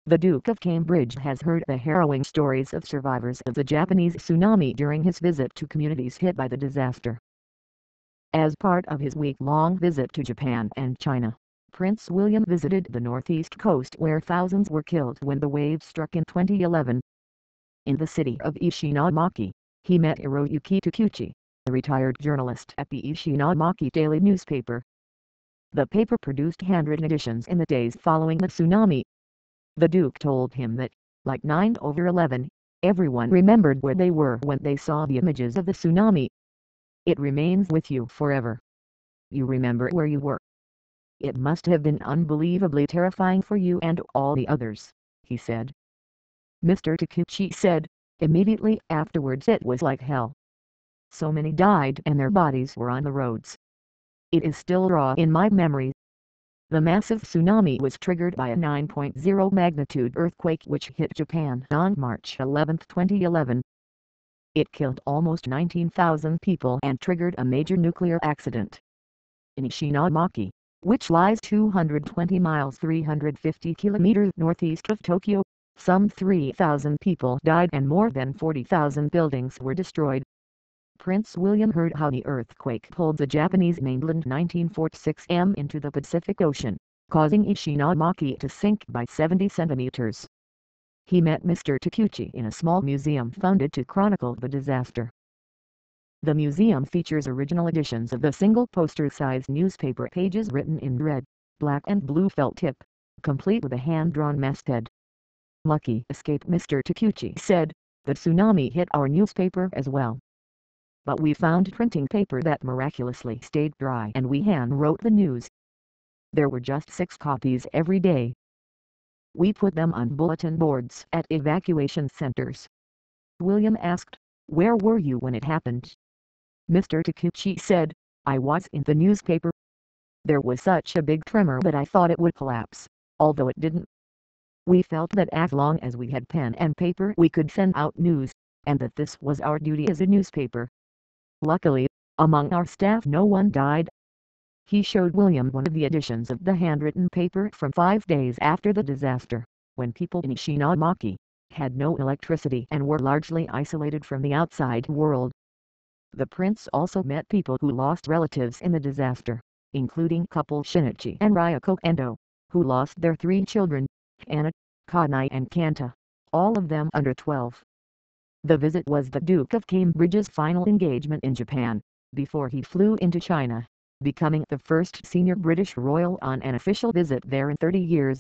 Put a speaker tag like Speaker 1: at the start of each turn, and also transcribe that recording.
Speaker 1: The Duke of Cambridge has heard the harrowing stories of survivors of the Japanese tsunami during his visit to communities hit by the disaster. As part of his week-long visit to Japan and China, Prince William visited the northeast coast where thousands were killed when the wave struck in 2011. In the city of Ishinomaki, he met Hiroyuki Takuchi, a retired journalist at the Ishinomaki daily newspaper. The paper produced handwritten editions in the days following the tsunami. The Duke told him that, like 9/11, everyone remembered where they were when they saw the images of the tsunami. It remains with you forever. You remember where you were. It must have been unbelievably terrifying for you and all the others, he said. Mr. Takuchi said, immediately afterwards it was like hell. So many died and their bodies were on the roads. It is still raw in my memory. The massive tsunami was triggered by a 9.0 magnitude earthquake which hit Japan on March 11, 2011. It killed almost 19,000 people and triggered a major nuclear accident. In Ishinomaki, which lies 220 miles 350 kilometers northeast of Tokyo, some 3,000 people died and more than 40,000 buildings were destroyed. Prince William heard how the earthquake pulled the Japanese mainland 1946 m into the Pacific Ocean, causing Ishinomaki to sink by 70 centimeters. He met Mr. Takuchi in a small museum founded to chronicle the disaster. The museum features original editions of the single poster-sized newspaper pages written in red, black and blue felt tip, complete with a hand-drawn masthead. Lucky escape, Mr. Takuchi said. The tsunami hit our newspaper as well. But we found printing paper that miraculously stayed dry and we hand-wrote the news. There were just 6 copies every day. We put them on bulletin boards at evacuation centers. William asked, where were you when it happened? Mr. Takuchi said, I was in the newspaper. There was such a big tremor that I thought it would collapse, although it didn't. We felt that as long as we had pen and paper we could send out news, and that this was our duty as a newspaper. Luckily, among our staff no one died. He showed William one of the editions of the handwritten paper from 5 days after the disaster, when people in Ishinomaki had no electricity and were largely isolated from the outside world. The prince also met people who lost relatives in the disaster, including couple Shinichi and Ryoko Endo, who lost their 3 children, Anna, Kanai and Kanta, all of them under 12. The visit was the Duke of Cambridge's final engagement in Japan, before he flew into China, becoming the first senior British royal on an official visit there in 30 years.